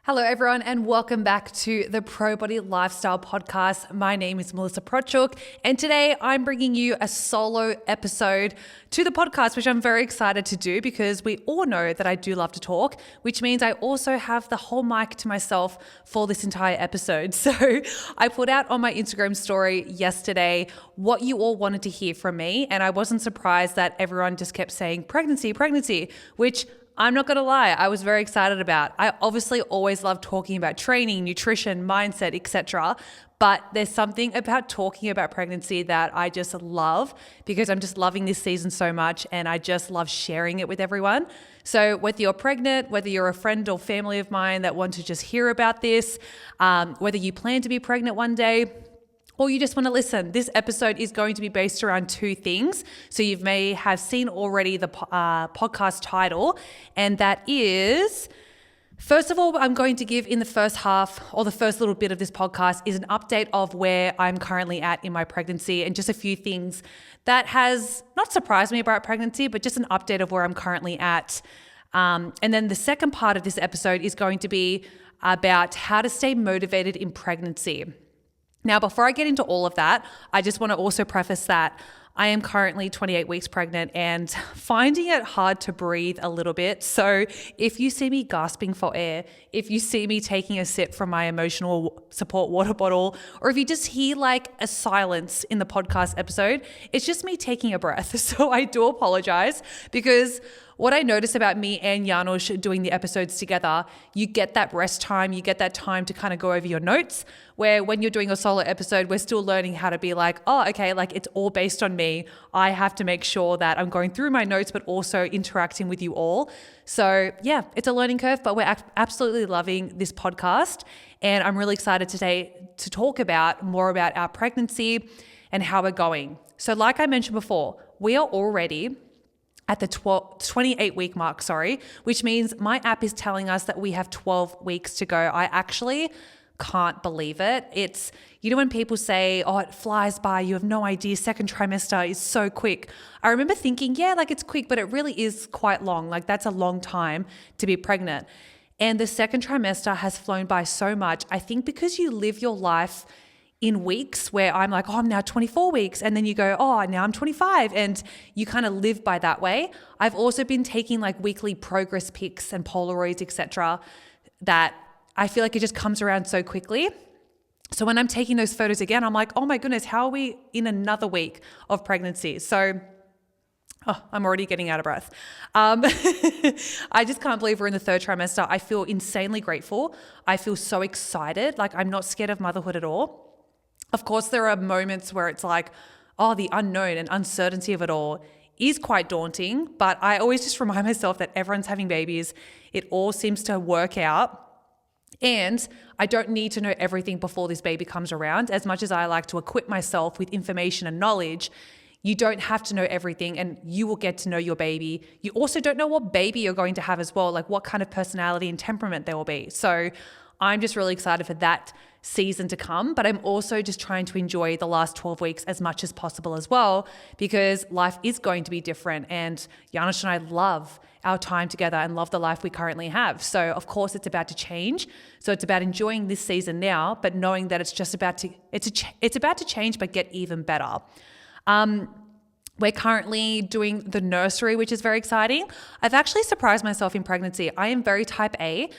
Hello, everyone, and welcome back to the Pro Body Lifestyle Podcast. My name is Melissa Prochuk, and today I'm bringing you a solo episode to the podcast, which I'm very excited to do because we all know that I do love to talk, which means I also have the whole mic to myself for this entire episode. So I put out on my Instagram story yesterday what you all wanted to hear from me, and I wasn't surprised that everyone just kept saying pregnancy, which I'm not going to lie, I was very excited about. I obviously always love talking about training, nutrition, mindset, etc. But there's something about talking about pregnancy that I just love because I'm just loving this season so much and I just love sharing it with everyone. So whether you're pregnant, whether you're a friend or family of mine that want to just hear about this, whether you plan to be pregnant one day, or you just want to listen, this episode is going to be based around two things. So you may have seen already the podcast title, and that is, first of all, I'm going to give in the first half or the first little bit of this podcast is an update of where I'm currently at in my pregnancy and just a few things that has not surprised me about pregnancy, but just an update of where I'm currently at. And then the second part of this episode is going to be about how to stay motivated in pregnancy. Now, before I get into all of that, I just want to also preface that I am currently 28 weeks pregnant and finding it hard to breathe a little bit. So if you see me gasping for air, if you see me taking a sip from my emotional support water bottle, or if you just hear like a silence in the podcast episode, it's just me taking a breath. So I do apologize because what I notice about me and Janos doing the episodes together, you get that rest time, you get that time to kind of go over your notes, where when you're doing a solo episode, we're still learning how to be like, oh, okay, like it's all based on me. I have to make sure that I'm going through my notes, but also interacting with you all. So yeah, it's a learning curve, but we're absolutely loving this podcast. And I'm really excited today to talk about more about our pregnancy and how we're going. So like I mentioned before, we are already at the 28-week mark, which means my app is telling us that we have 12 weeks to go. I actually can't believe it. It's, you know, when people say, oh, it flies by, you have no idea, second trimester is so quick. I remember thinking, yeah, like it's quick, but it really is quite long. Like that's a long time to be pregnant. And the second trimester has flown by so much. I think because you live your life in weeks where I'm like, oh, I'm now 24 weeks. And then you go, oh, now I'm 25. And you kind of live by that way. I've also been taking like weekly progress pics and Polaroids, etc. that I feel like it just comes around so quickly. So when I'm taking those photos again, I'm like, oh my goodness, how are we in another week of pregnancy? So I'm already getting out of breath. I just can't believe we're in the third trimester. I feel insanely grateful. I feel so excited. Like I'm not scared of motherhood at all. Of course, there are moments where it's like, oh, the unknown and uncertainty of it all is quite daunting. But I always just remind myself that everyone's having babies. It all seems to work out. And I don't need to know everything before this baby comes around. As much as I like to equip myself with information and knowledge, you don't have to know everything and you will get to know your baby. You also don't know what baby you're going to have as well, like what kind of personality and temperament there will be. So I'm just really excited for that season to come, but I'm also just trying to enjoy the last 12 weeks as much as possible as well, because life is going to be different. And Janos and I love our time together and love the life we currently have. So of course it's about to change. So it's about enjoying this season now, but knowing that it's just about to, it's about to change, but get even better. We're currently doing the nursery, which is very exciting. I've actually surprised myself in pregnancy. I am very type A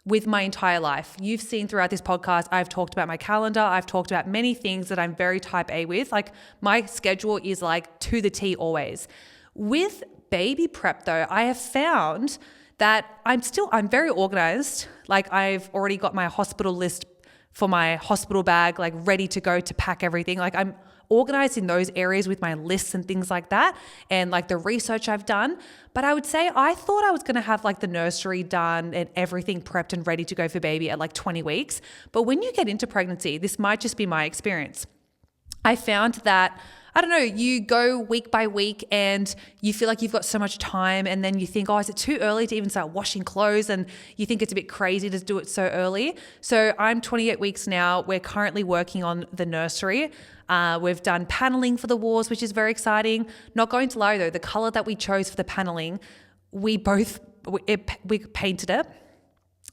with my entire life. You've seen throughout this podcast, I've talked about my calendar. I've talked about many things that I'm very type A with. Like my schedule is like to the T always. With baby prep though, I have found that I'm very organized. Like I've already got my hospital list for my hospital bag, like ready to go to pack everything. Like I'm organized in those areas with my lists and things like that and like the research I've done. But I would say I thought I was going to have like the nursery done and everything prepped and ready to go for baby at like 20 weeks. But when you get into pregnancy, this might just be my experience. I found that, I don't know, you go week by week and you feel like you've got so much time and then you think, oh, is it too early to even start washing clothes? And you think it's a bit crazy to do it so early. So I'm 28 weeks now. We're currently working on the nursery. We've done paneling for the walls, which is very exciting. Not going to lie though, the color that we chose for the paneling, we painted it.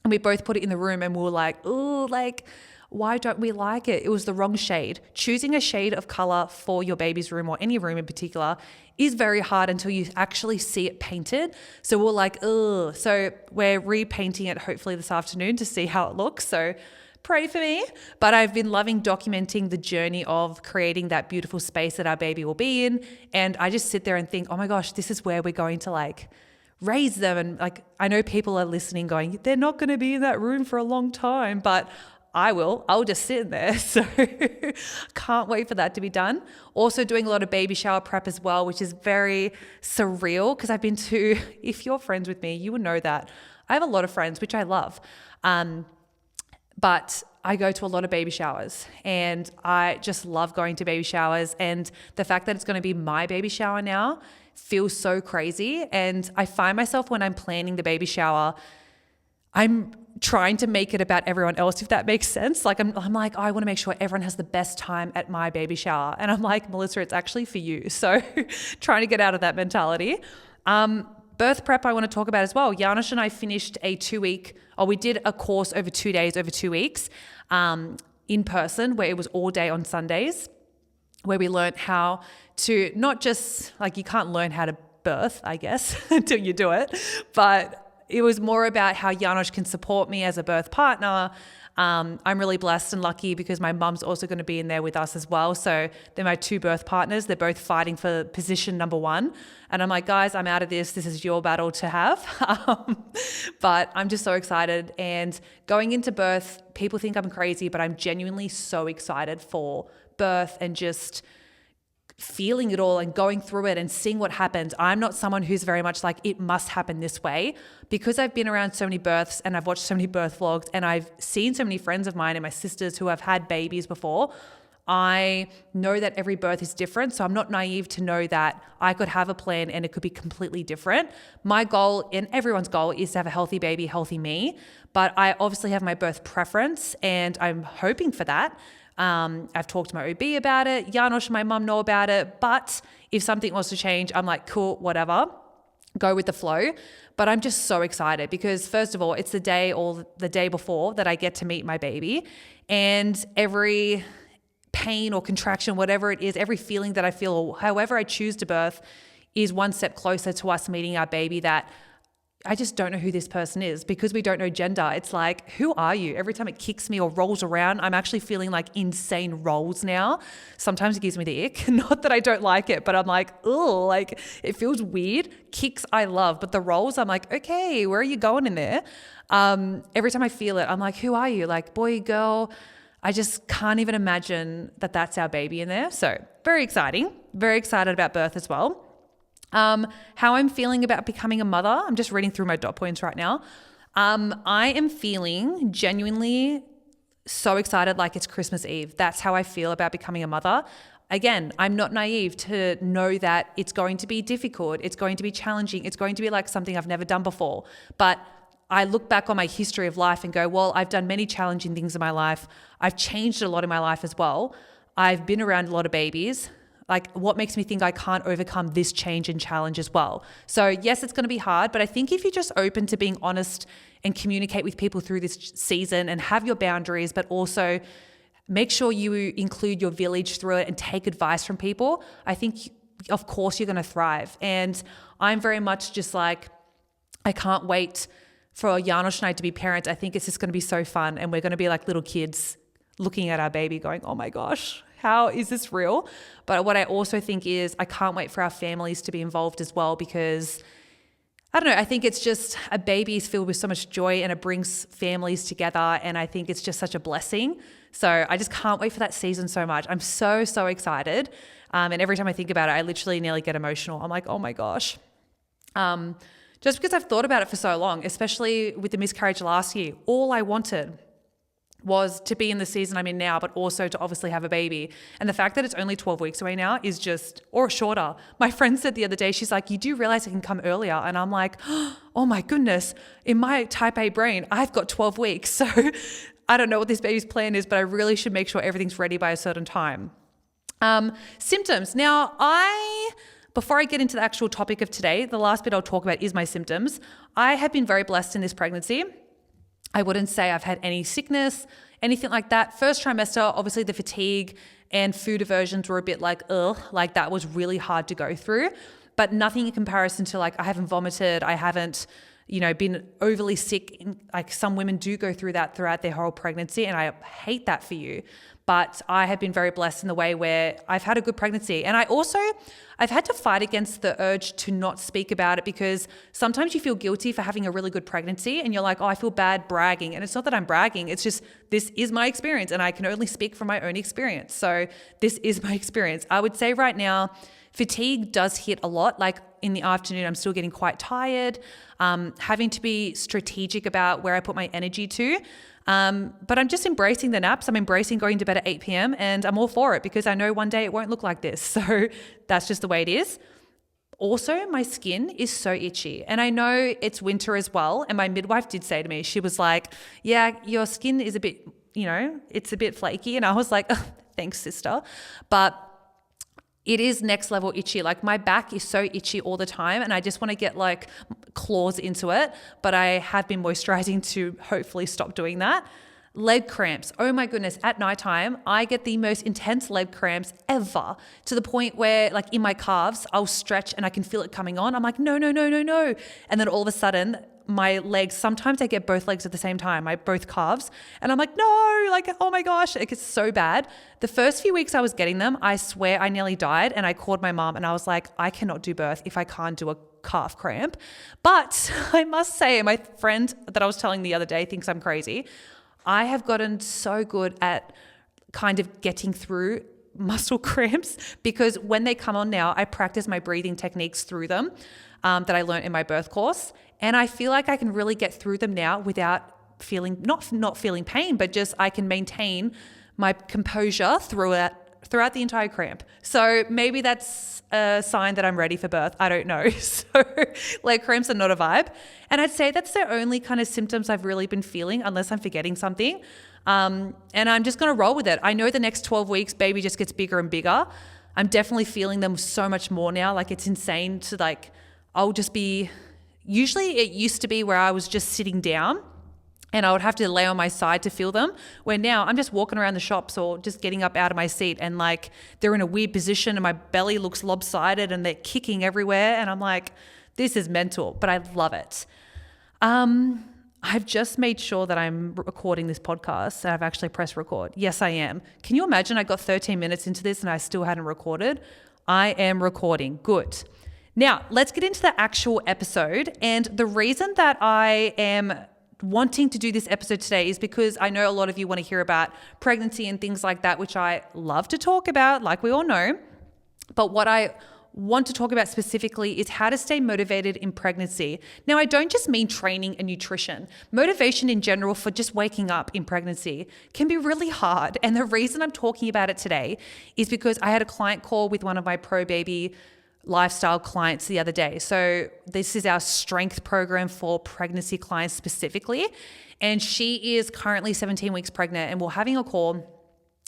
And we both put it in the room and we were like, oh, like, why don't we like it? It was the wrong shade. Choosing a shade of color for your baby's room or any room in particular is very hard until you actually see it painted. So we're like, ugh. So we're repainting it hopefully this afternoon to see how it looks. So pray for me. But I've been loving documenting the journey of creating that beautiful space that our baby will be in. And I just sit there and think, oh my gosh, this is where we're going to like raise them. And like, I know people are listening going, they're not going to be in that room for a long time, but I'll just sit in there. So can't wait for that to be done. Also doing a lot of baby shower prep as well, which is very surreal because I've been to, if you're friends with me, you would know that I have a lot of friends, which I love. But I go to a lot of baby showers and I just love going to baby showers. And the fact that it's going to be my baby shower now feels so crazy. And I find myself when I'm planning the baby shower, I'm trying to make it about everyone else, if that makes sense. Like I'm like, oh, I want to make sure everyone has the best time at my baby shower. And I'm like, Melissa, it's actually for you. So trying to get out of that mentality. Birth prep I want to talk about as well. Janusz and I finished we did a course over 2 days, over 2 weeks, in person, where it was all day on Sundays, where we learned how to not just, like, you can't learn how to birth, I guess, until you do it, but it was more about how Janusz can support me as a birth partner. I'm really blessed and lucky because my mum's also going to be in there with us as well. So they're my two birth partners. They're both fighting for position number one. And I'm like, guys, I'm out of this. This is your battle to have. But I'm just so excited. And going into birth, people think I'm crazy, but I'm genuinely so excited for birth and just feeling it all and going through it and seeing what happens. I'm not someone who's very much like, it must happen this way. Because I've been around so many births and I've watched so many birth vlogs and I've seen so many friends of mine and my sisters who have had babies before, I know that every birth is different. So I'm not naive to know that I could have a plan and it could be completely different. My goal, and everyone's goal, is to have a healthy baby, healthy me. But I obviously have my birth preference and I'm hoping for that. I've talked to my OB about it. Janusz and my mum know about it. But if something wants to change, I'm like, cool, whatever, go with the flow. But I'm just so excited because first of all, it's the day or the day before that I get to meet my baby, and every pain or contraction, whatever it is, every feeling that I feel or however I choose to birth is one step closer to us meeting our baby that I just don't know who this person is because we don't know gender. It's like, who are you? Every time it kicks me or rolls around, I'm actually feeling like insane rolls now. Sometimes it gives me the ick. Not that I don't like it, but I'm like, oh, like it feels weird. Kicks I love, but the rolls, I'm like, okay, where are you going in there? Every time I feel it, I'm like, who are you? Like boy, girl. I just can't even imagine that that's our baby in there. So very exciting. Very excited about birth as well. How I'm feeling about becoming a mother. I'm just reading through my dot points right now. I am feeling genuinely so excited like it's Christmas Eve. That's how I feel about becoming a mother. Again, I'm not naive to know that it's going to be difficult. It's going to be challenging. It's going to be like something I've never done before. But I look back on my history of life and go, well, I've done many challenging things in my life. I've changed a lot in my life as well. I've been around a lot of babies. Like, what makes me think I can't overcome this change and challenge as well? So yes, it's going to be hard, but I think if you're just open to being honest and communicate with people through this season and have your boundaries, but also make sure you include your village through it and take advice from people, I think, of course, you're going to thrive. And I'm very much just like, I can't wait for Janusz and I to be parents. I think it's just going to be so fun. And we're going to be like little kids looking at our baby going, oh my gosh, how is this real? But what I also think is I can't wait for our families to be involved as well because, I don't know, I think it's just a baby is filled with so much joy and it brings families together, and I think it's just such a blessing. So I just can't wait for that season so much. I'm so, so excited. And every time I think about it, I literally nearly get emotional. I'm like, oh my gosh. Just because I've thought about it for so long, especially with the miscarriage last year, all I wanted was to be in the season I'm in now, but also to obviously have a baby. And the fact that it's only 12 weeks away now is just, or shorter. My friend said the other day, she's like, you do realize it can come earlier? And I'm like, oh my goodness, in my type A brain, I've got 12 weeks. So I don't know what this baby's plan is, but I really should make sure everything's ready by a certain time. Symptoms. Now, before I get into the actual topic of today, the last bit I'll talk about is my symptoms. I have been very blessed in this pregnancy. I wouldn't say I've had any sickness, anything like that. First trimester, obviously the fatigue and food aversions were a bit like, ugh, like that was really hard to go through, but nothing in comparison to like, I haven't vomited, I haven't, been overly sick. Like some women do go through that throughout their whole pregnancy, and I hate that for you. But I have been very blessed in the way where I've had a good pregnancy. And I've had to fight against the urge to not speak about it, because sometimes you feel guilty for having a really good pregnancy and you're like, oh, I feel bad bragging. And it's not that I'm bragging. It's just, this is my experience and I can only speak from my own experience. So this is my experience. I would say right now, fatigue does hit a lot. Like in the afternoon, I'm still getting quite tired, having to be strategic about where I put my energy to. But I'm just embracing the naps. I'm embracing going to bed at 8 p.m. and I'm all for it, because I know one day it won't look like this. So that's just the way it is. Also, my skin is so itchy, and I know it's winter as well. And my midwife did say to me, she was like, yeah, your skin is a bit, it's a bit flaky. And I was like, oh, thanks, sister. But it is next level itchy. Like my back is so itchy all the time and I just want to get like claws into it. But I have been moisturizing to hopefully stop doing that. Leg cramps. Oh my goodness. At nighttime, I get the most intense leg cramps ever, to the point where like in my calves, I'll stretch and I can feel it coming on. I'm like, no. And then all of a sudden my legs, sometimes I get both legs at the same time, both calves. And I'm like, no, like, oh my gosh, it gets so bad. The first few weeks I was getting them, I swear I nearly died. And I called my mom and I was like, I cannot do birth if I can't do a calf cramp. But I must say, my friend that I was telling the other day thinks I'm crazy. I have gotten so good at kind of getting through muscle cramps, because when they come on now, I practice my breathing techniques through them that I learned in my birth course. And I feel like I can really get through them now without feeling, not feeling pain, but just I can maintain my composure throughout the entire cramp. So maybe that's a sign that I'm ready for birth. I don't know. So leg cramps are not a vibe. And I'd say that's the only kind of symptoms I've really been feeling, unless I'm forgetting something. And I'm just going to roll with it. I know the next 12 weeks, baby just gets bigger and bigger. I'm definitely feeling them so much more now. Like it's insane to like, usually it used to be where I was just sitting down and I would have to lay on my side to feel them, where now I'm just walking around the shops or just getting up out of my seat and like they're in a weird position and my belly looks lopsided and they're kicking everywhere. And I'm like, this is mental, but I love it. I've just made sure that I'm recording this podcast and I've actually pressed record. Yes, I am. Can you imagine I got 13 minutes into this and I still hadn't recorded? I am recording. Good. Now, let's get into the actual episode. And the reason that I am wanting to do this episode today is because I know a lot of you want to hear about pregnancy and things like that, which I love to talk about, like we all know. But what I want to talk about specifically is how to stay motivated in pregnancy. Now, I don't just mean training and nutrition. Motivation in general for just waking up in pregnancy can be really hard. And the reason I'm talking about it today is because I had a client call with one of my Pro Baby Lifestyle clients the other day. So this is our strength program for pregnancy clients specifically. And she is currently 17 weeks pregnant, and we're having a call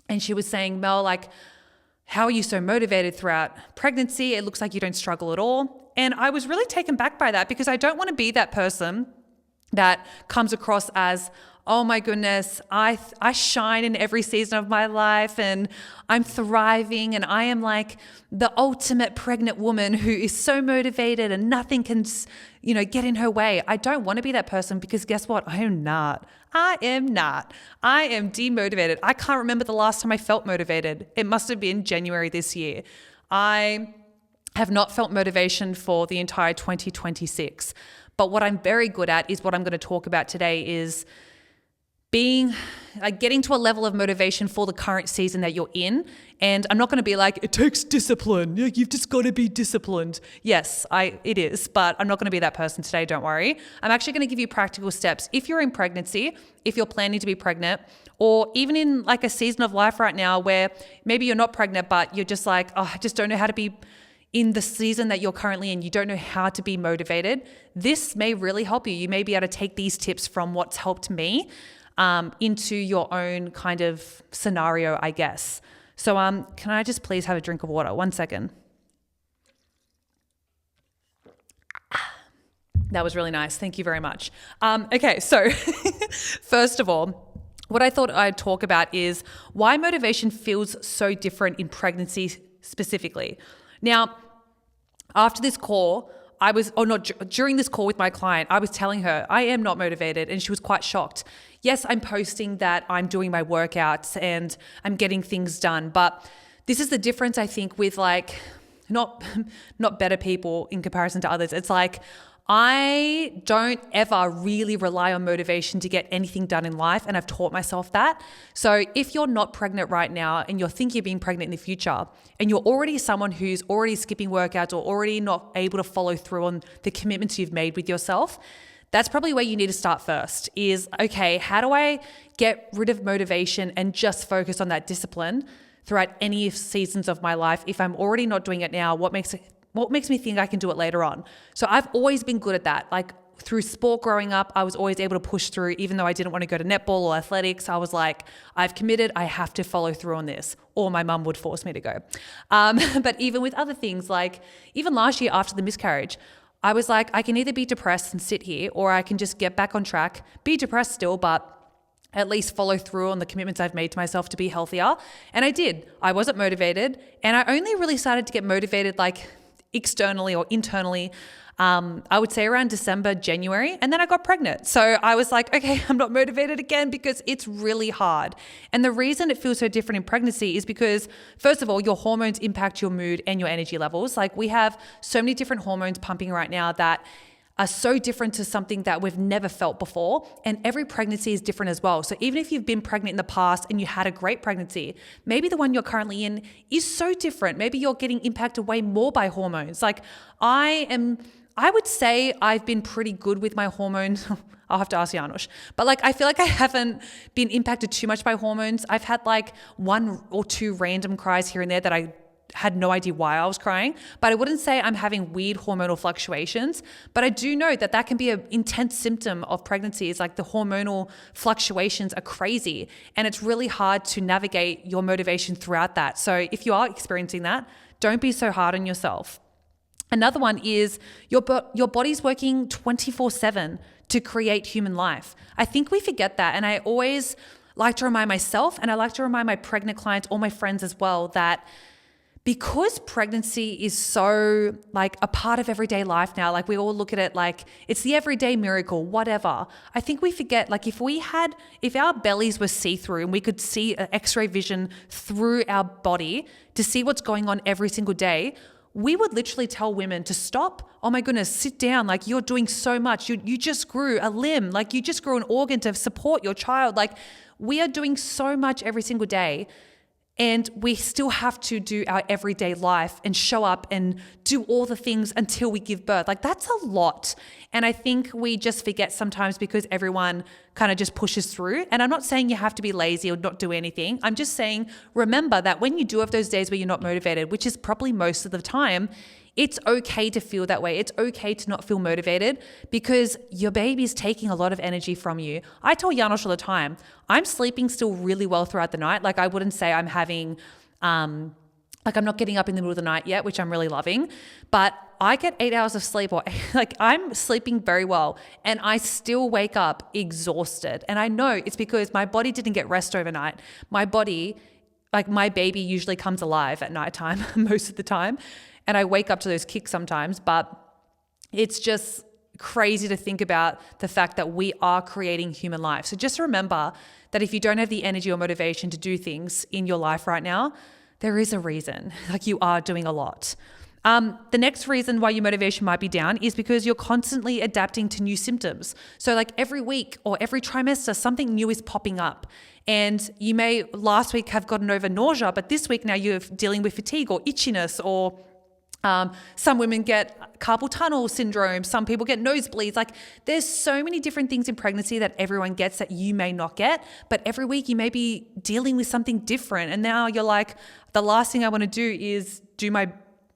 and she was saying, Mel, like, how are you so motivated throughout pregnancy? It looks like you don't struggle at all. And I was really taken back by that, because I don't want to be that person that comes across as, oh my goodness, I shine in every season of my life and I'm thriving and I am like the ultimate pregnant woman who is so motivated and nothing can, get in her way. I don't want to be that person, because guess what? I am not. I am demotivated. I can't remember the last time I felt motivated. It must have been January this year. I have not felt motivation for the entire 2026. But what I'm very good at is what I'm going to talk about today is getting to a level of motivation for the current season that you're in. And I'm not going to be like, it takes discipline. You've just got to be disciplined. Yes, it is, but I'm not going to be that person today. Don't worry. I'm actually going to give you practical steps. If you're in pregnancy, if you're planning to be pregnant, or even in like a season of life right now where maybe you're not pregnant, but you're just like, oh, I just don't know how to be in the season that you're currently in, you don't know how to be motivated. This may really help you. You may be able to take these tips from what's helped me into your own kind of scenario, I guess. So can I just please have a drink of water? 1 second. That was really nice. Thank you very much. Okay, so first of all, what I thought I'd talk about is why motivation feels so different in pregnancy specifically. Now, after this call, during this call with my client, I was telling her I am not motivated, and she was quite shocked. Yes, I'm posting that I'm doing my workouts and I'm getting things done, but this is the difference, I think, with like not better people in comparison to others. It's like I don't ever really rely on motivation to get anything done in life, and I've taught myself that. So if you're not pregnant right now and you're thinking of being pregnant in the future, and you're already someone who's already skipping workouts or already not able to follow through on the commitments you've made with yourself, that's probably where you need to start first is, okay, how do I get rid of motivation and just focus on that discipline throughout any seasons of my life? If I'm already not doing it now, what makes me think I can do it later on? So I've always been good at that. Like through sport growing up, I was always able to push through, even though I didn't want to go to netball or athletics. I was like, I've committed, I have to follow through on this, or my mum would force me to go. But even with other things, like even last year after the miscarriage, I was like, I can either be depressed and sit here, or I can just get back on track, be depressed still, but at least follow through on the commitments I've made to myself to be healthier. And I did. I wasn't motivated. And I only really started to get motivated like externally or internally, I would say around December, January, and then I got pregnant. So I was like, okay, I'm not motivated again because it's really hard. And the reason it feels so different in pregnancy is because, first of all, your hormones impact your mood and your energy levels. Like we have so many different hormones pumping right now that are so different to something that we've never felt before. And every pregnancy is different as well. So even if you've been pregnant in the past and you had a great pregnancy, maybe the one you're currently in is so different. Maybe you're getting impacted way more by hormones. Like I would say I've been pretty good with my hormones. I'll have to ask Janusz. But like, I feel like I haven't been impacted too much by hormones. I've had like 1 or 2 random cries here and there that I had no idea why I was crying, but I wouldn't say I'm having weird hormonal fluctuations. But I do know that that can be an intense symptom of pregnancy. It's like the hormonal fluctuations are crazy, and it's really hard to navigate your motivation throughout that. So if you are experiencing that, don't be so hard on yourself. Another one is your body's working 24/7 to create human life. I think we forget that, and I always like to remind myself, and I like to remind my pregnant clients or my friends as well, that because pregnancy is so like a part of everyday life now, like we all look at it like it's the everyday miracle, whatever. I think we forget, like if our bellies were see-through and we could see an X-ray vision through our body to see what's going on every single day, we would literally tell women to stop. Oh my goodness, sit down. Like you're doing so much. You just grew a limb. Like you just grew an organ to support your child. Like we are doing so much every single day. And we still have to do our everyday life and show up and do all the things until we give birth. Like that's a lot. And I think we just forget sometimes because everyone kind of just pushes through. And I'm not saying you have to be lazy or not do anything. I'm just saying, remember that when you do have those days where you're not motivated, which is probably most of the time, it's okay to feel that way. It's okay to not feel motivated because your baby's taking a lot of energy from you. I tell Janusz all the time, I'm sleeping still really well throughout the night. Like I wouldn't say I'm having, like I'm not getting up in the middle of the night yet, which I'm really loving, but I get 8 hours of sleep, or like I'm sleeping very well, and I still wake up exhausted. And I know it's because my body didn't get rest overnight. My body, like my baby usually comes alive at nighttime most of the time. And I wake up to those kicks sometimes, but it's just crazy to think about the fact that we are creating human life. So just remember that if you don't have the energy or motivation to do things in your life right now, there is a reason. Like you are doing a lot. The next reason why your motivation might be down is because you're constantly adapting to new symptoms. So like every week or every trimester, something new is popping up. And you may last week have gotten over nausea, but this week now you're dealing with fatigue or itchiness, or some women get carpal tunnel syndrome. Some people get nosebleeds. Like there's so many different things in pregnancy that everyone gets that you may not get, but every week you may be dealing with something different. And now you're like, the last thing I want to do is do my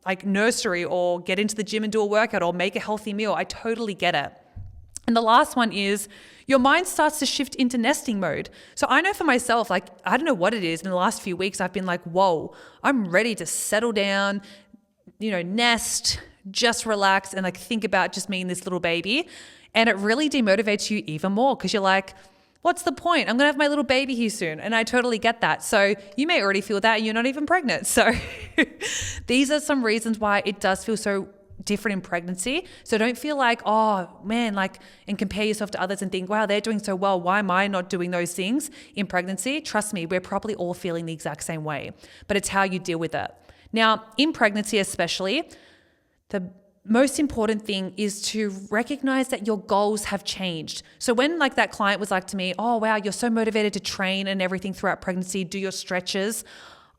like nursery or get into the gym and do a workout or make a healthy meal. I totally get it. And the last one is your mind starts to shift into nesting mode. So I know for myself, like, I don't know what it is. In the last few weeks, I've been like, whoa, I'm ready to settle down, nest, just relax and like think about just me and this little baby. And it really demotivates you even more because you're like, what's the point? I'm going to have my little baby here soon. And I totally get that. So you may already feel that and you're not even pregnant. So these are some reasons why it does feel so different in pregnancy. So don't feel like, oh man, like, and compare yourself to others and think, wow, they're doing so well. Why am I not doing those things in pregnancy? Trust me, we're probably all feeling the exact same way, but it's how you deal with it. Now, in pregnancy especially, the most important thing is to recognize that your goals have changed. So when like that client was like to me, oh wow, you're so motivated to train and everything throughout pregnancy, do your stretches.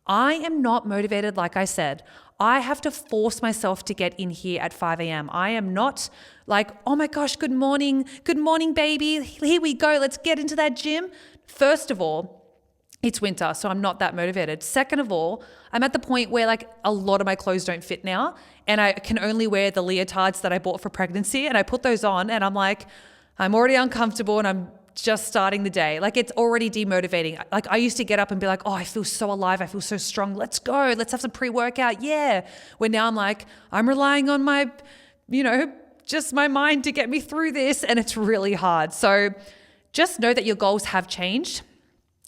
I am not motivated, like I said. I have to force myself to get in here at 5 a.m. I am not like, oh my gosh, good morning, baby. Here we go. Let's get into that gym. First of all, it's winter, so I'm not that motivated. Second of all, I'm at the point where like a lot of my clothes don't fit now and I can only wear the leotards that I bought for pregnancy, and I put those on and I'm like, I'm already uncomfortable and I'm just starting the day. Like it's already demotivating. Like I used to get up and be like, oh, I feel so alive. I feel so strong. Let's go. Let's have some pre-workout. Yeah. Where now I'm like, I'm relying on my, just my mind to get me through this. And it's really hard. So just know that your goals have changed.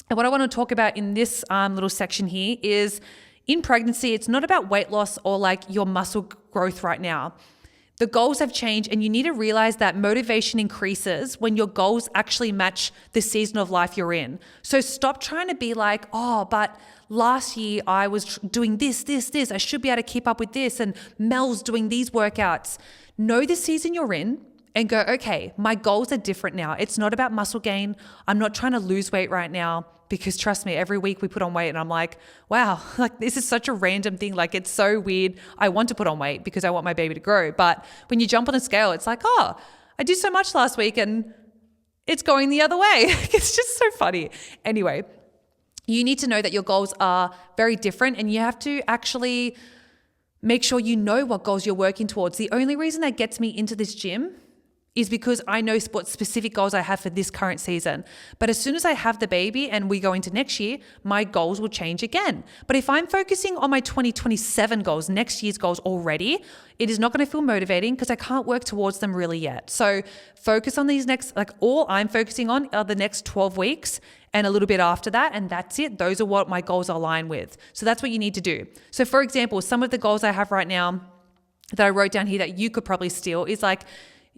And what I want to talk about in this little section here is in pregnancy, it's not about weight loss or like your muscle growth right now. The goals have changed and you need to realize that motivation increases when your goals actually match the season of life you're in. So stop trying to be like, oh, but last year I was doing this. I should be able to keep up with this. And Mel's doing these workouts. Know the season you're in and go, okay, my goals are different now. It's not about muscle gain. I'm not trying to lose weight right now. Because trust me, every week we put on weight and I'm like, wow, like this is such a random thing. Like it's so weird. I want to put on weight because I want my baby to grow. But when you jump on a scale, it's like, oh, I did so much last week and it's going the other way. It's just so funny. Anyway, you need to know that your goals are very different and you have to actually make sure you know what goals you're working towards. The only reason that gets me into this gym is because I know what specific goals I have for this current season. But as soon as I have the baby and we go into next year, my goals will change again. But if I'm focusing on my 2027 goals, next year's goals already, it is not going to feel motivating because I can't work towards them really yet. So focus on these next, like all I'm focusing on are the next 12 weeks and a little bit after that. And that's it. Those are what my goals align with. So that's what you need to do. So for example, some of the goals I have right now that I wrote down here that you could probably steal is like,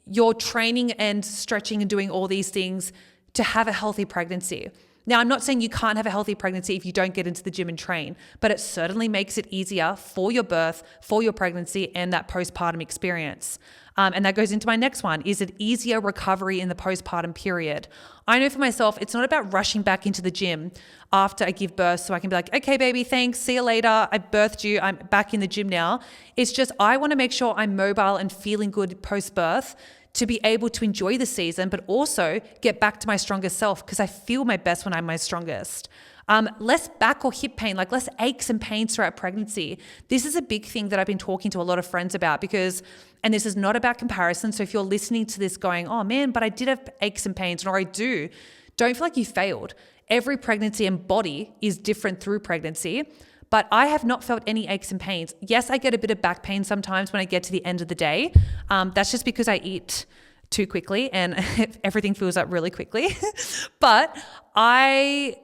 you're training and stretching and doing all these things to have a healthy pregnancy. Now, I'm not saying you can't have a healthy pregnancy if you don't get into the gym and train, but it certainly makes it easier for your birth, for your pregnancy, and that postpartum experience. And that goes into my next one. Is it easier recovery in the postpartum period? I know for myself, it's not about rushing back into the gym after I give birth so I can be like, okay, baby, thanks. See you later. I birthed you. I'm back in the gym now. It's just I want to make sure I'm mobile and feeling good post-birth to be able to enjoy the season, but also get back to my strongest self because I feel my best when I'm my strongest. Less back or hip pain, like less aches and pains throughout pregnancy. This is a big thing that I've been talking to a lot of friends about because, and this is not about comparison. So if you're listening to this going, oh man, but I did have aches and pains, or I do, don't feel like you failed. Every pregnancy and body is different through pregnancy, but I have not felt any aches and pains. Yes, I get a bit of back pain sometimes when I get to the end of the day. That's just because I eat too quickly and everything fills up really quickly. But I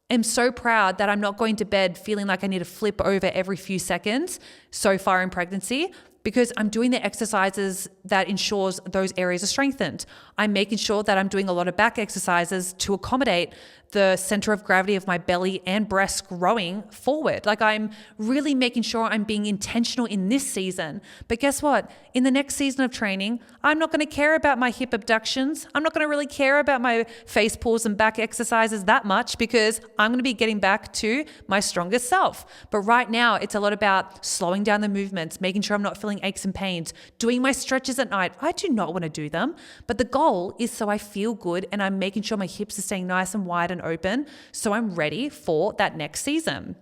am so proud that I'm not going to bed feeling like I need to flip over every few seconds so far in pregnancy because I'm doing the exercises that ensures those areas are strengthened. I'm making sure that I'm doing a lot of back exercises to accommodate the center of gravity of my belly and breasts growing forward. Like I'm really making sure I'm being intentional in this season. But guess what? In the next season of training, I'm not going to care about my hip abductions. I'm not going to really care about my face pulls and back exercises that much because I'm going to be getting back to my strongest self. But right now, it's a lot about slowing down the movements, making sure I'm not feeling aches and pains, doing my stretches at night. I do not want to do them, but the goal is so I feel good and I'm making sure my hips are staying nice and wide and open so I'm ready for that next season.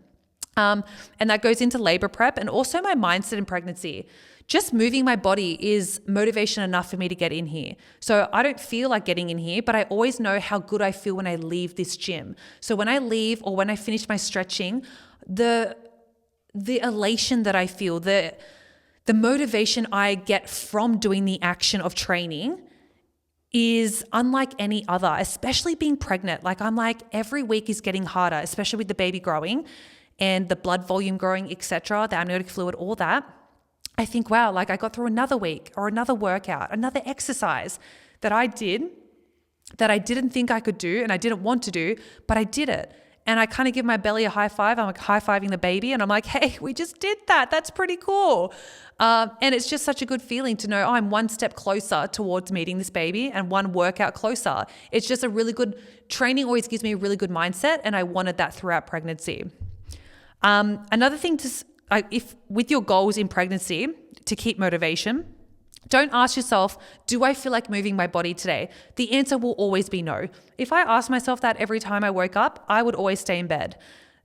And that goes into labor prep and also my mindset in pregnancy. Just moving my body is motivation enough for me to get in here. So I don't feel like getting in here, but I always know how good I feel when I leave this gym. So when I leave or when I finish my stretching, the elation that I feel, the the motivation I get from doing the action of training is unlike any other, especially being pregnant. Like I'm like, every week is getting harder, especially with the baby growing and the blood volume growing, etc., the amniotic fluid, all that. I think, wow, like I got through another week or another workout, another exercise that I did that I didn't think I could do and I didn't want to do, but I did it. And I kind of give my belly a high five. I'm like high-fiving the baby and I'm like, hey, we just did that. That's pretty cool. And it's just such a good feeling to know, oh, I'm one step closer towards meeting this baby and one workout closer. It's just a really good training, always gives me a really good mindset. And I wanted that throughout pregnancy. Another thing if with your goals in pregnancy to keep motivation, don't ask yourself, do I feel like moving my body today? The answer will always be no. If I asked myself that every time I woke up, I would always stay in bed.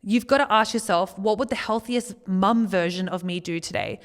You've got to ask yourself, what would the healthiest mum version of me do today?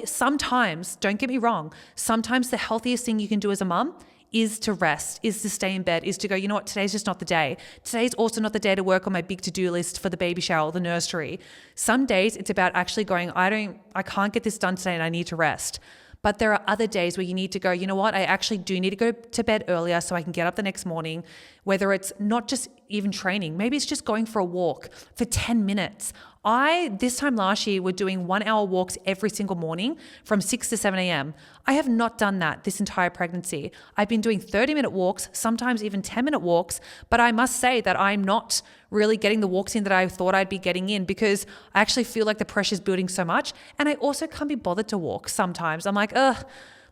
Sometimes, don't get me wrong, sometimes the healthiest thing you can do as a mum is to rest, is to stay in bed, is to go, you know what, today's just not the day. Today's also not the day to work on my big to-do list for the baby shower or the nursery. Some days it's about actually going, I can't get this done today and I need to rest. But there are other days where you need to go, you know what, I actually do need to go to bed earlier so I can get up the next morning, whether it's not just even training, maybe it's just going for a walk for 10 minutes. This time last year, we're doing 1 hour walks every single morning from 6 to 7 a.m. I have not done that this entire pregnancy. I've been doing 30-minute walks, sometimes even 10-minute walks, but I must say that I'm not really getting the walks in that I thought I'd be getting in because I actually feel like the pressure's building so much. And I also can't be bothered to walk sometimes. I'm like,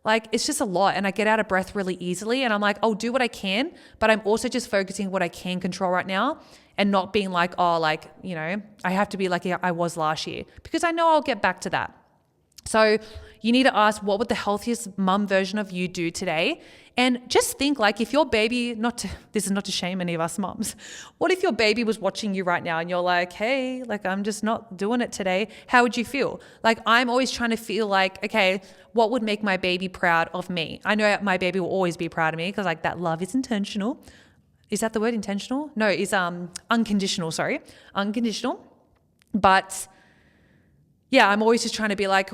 like it's just a lot and I get out of breath really easily and I'm like, I'll do what I can, but I'm also just focusing what I can control right now and not being like, I have to be like I was last year because I know I'll get back to that. So you need to ask, what would the healthiest mum version of you do today? And just think like if your baby, this is not to shame any of us mums, what if your baby was watching you right now and you're like, hey, like I'm just not doing it today. How would you feel? Like I'm always trying to feel like, okay, what would make my baby proud of me? I know my baby will always be proud of me because like that love is intentional. Is that the word intentional? No, it's unconditional, unconditional. But yeah, I'm always just trying to be like,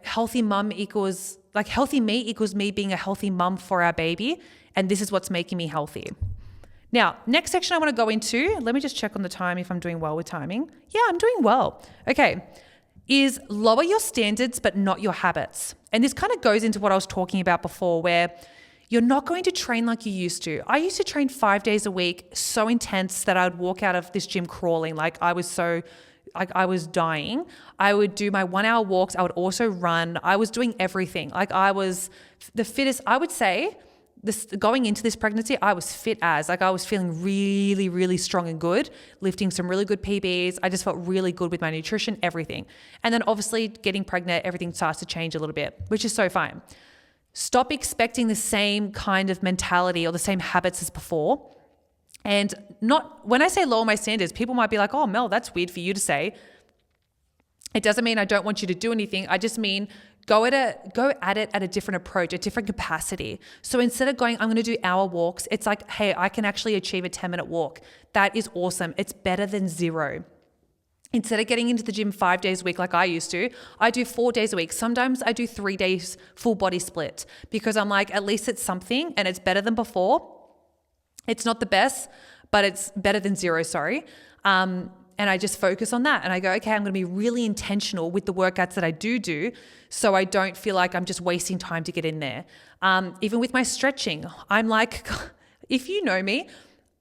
healthy me equals me being a healthy mum for our baby. And this is what's making me healthy. Now, next section I want to go into, let me just check on the time if I'm doing well with timing. Yeah, I'm doing well. Okay, is lower your standards, but not your habits. And this kind of goes into what I was talking about before, where you're not going to train like you used to. I used to train 5 days a week, so intense that I would walk out of this gym crawling. Like I was dying. I would do my 1 hour walks. I would also run. I was doing everything. Like I was the fittest. I would say going into this pregnancy, I was fit as. Like I was feeling really, really strong and good, lifting some really good PBs. I just felt really good with my nutrition, everything. And then obviously getting pregnant, everything starts to change a little bit, which is so fine. Stop expecting the same kind of mentality or the same habits as before. And when I say lower my standards, people might be like, oh, Mel, that's weird for you to say. It doesn't mean I don't want you to do anything. I just mean go at it at a different approach, a different capacity. So instead of going, I'm going to do hour walks, it's like, hey, I can actually achieve a 10-minute walk. That is awesome. It's better than zero. Instead of getting into the gym 5 days a week like I used to, I do 4 days a week. Sometimes I do 3 days full body split because I'm like, at least it's something and it's better than before. It's not the best, but it's better than zero, and I just focus on that. And I go, okay, I'm going to be really intentional with the workouts that I do so I don't feel like I'm just wasting time to get in there. Even with my stretching, I'm like, if you know me,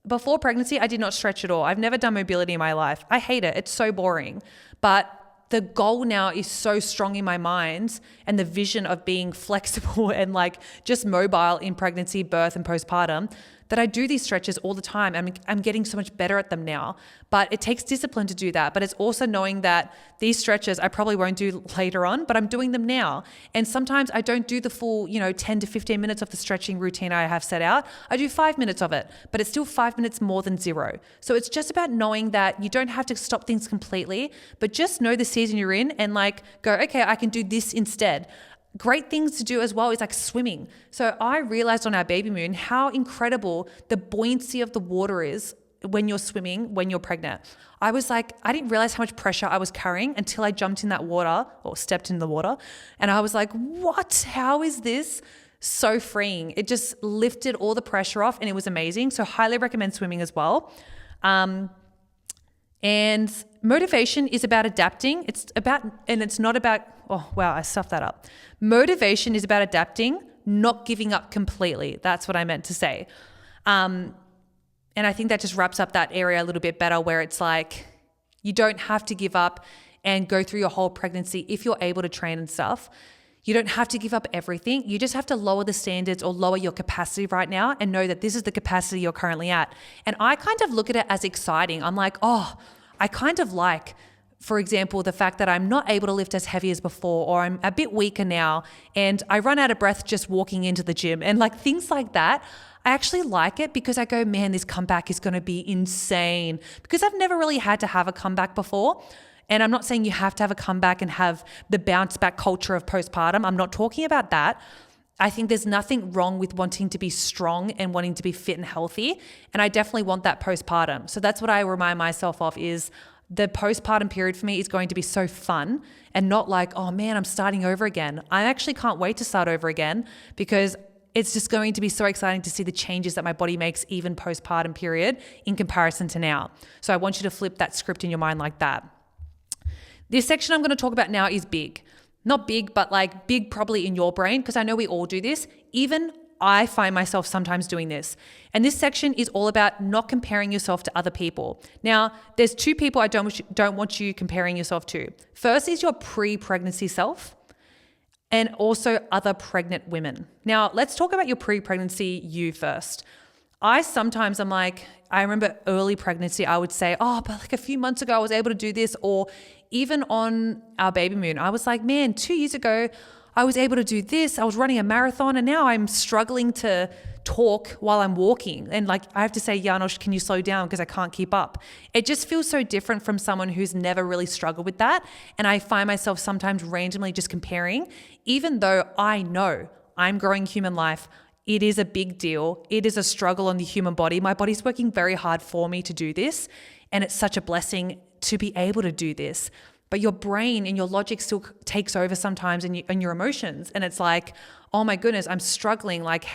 before pregnancy, I did not stretch at all. I've never done mobility in my life. I hate it. It's so boring. But the goal now is so strong in my mind and the vision of being flexible and like just mobile in pregnancy, birth, and postpartum that I do these stretches all the time. I'm getting so much better at them now, but it takes discipline to do that. But it's also knowing that these stretches I probably won't do later on, but I'm doing them now. And sometimes I don't do the full, 10 to 15 minutes of the stretching routine I have set out. I do 5 minutes of it, but it's still 5 minutes more than zero. So it's just about knowing that you don't have to stop things completely, but just know the season you're in and like go, okay, I can do this instead. Great things to do as well is like swimming. So I realized on our baby moon how incredible the buoyancy of the water is when you're swimming, when you're pregnant. I was like, I didn't realize how much pressure I was carrying until I jumped in that water or stepped in the water. And I was like, what? How is this so freeing? It just lifted all the pressure off and it was amazing. So highly recommend swimming as well. And motivation is about adapting. It's not about, oh, wow, I stuffed that up. Motivation is about adapting, not giving up completely. That's what I meant to say. And I think that just wraps up that area a little bit better, where it's like, you don't have to give up and go through your whole pregnancy if you're able to train and stuff. You don't have to give up everything. You just have to lower the standards or lower your capacity right now and know that this is the capacity you're currently at. And I kind of look at it as exciting. I'm like, oh, I kind of like, for example, the fact that I'm not able to lift as heavy as before, or I'm a bit weaker now and I run out of breath just walking into the gym, and like things like that. I actually like it because I go, man, this comeback is going to be insane, because I've never really had to have a comeback before. And I'm not saying you have to have a comeback and have the bounce back culture of postpartum. I'm not talking about that. I think there's nothing wrong with wanting to be strong and wanting to be fit and healthy. And I definitely want that postpartum. So that's what I remind myself of, is the postpartum period for me is going to be so fun and not like, oh man, I'm starting over again. I actually can't wait to start over again, because it's just going to be so exciting to see the changes that my body makes even postpartum period in comparison to now. So I want you to flip that script in your mind like that. This section I'm going to talk about now is big. Not big, but like big probably in your brain, because I know we all do this. Even I find myself sometimes doing this. And this section is all about not comparing yourself to other people. Now, there's two people I don't want you comparing yourself to. First is your pre-pregnancy self, and also other pregnant women. Now, let's talk about your pre-pregnancy you first. I'm like, I remember early pregnancy, I would say, oh, but like a few months ago, I was able to do this. Or even on our baby moon, I was like, man, 2 years ago, I was able to do this. I was running a marathon, and now I'm struggling to talk while I'm walking. And like, I have to say, Janosch, can you slow down? Because I can't keep up. It just feels so different from someone who's never really struggled with that. And I find myself sometimes randomly just comparing, even though I know I'm growing human life. It is a big deal. It is a struggle on the human body. My body's working very hard for me to do this. And it's such a blessing to be able to do this. But your brain and your logic still takes over sometimes, and your emotions. And it's like, oh my goodness, I'm struggling. Like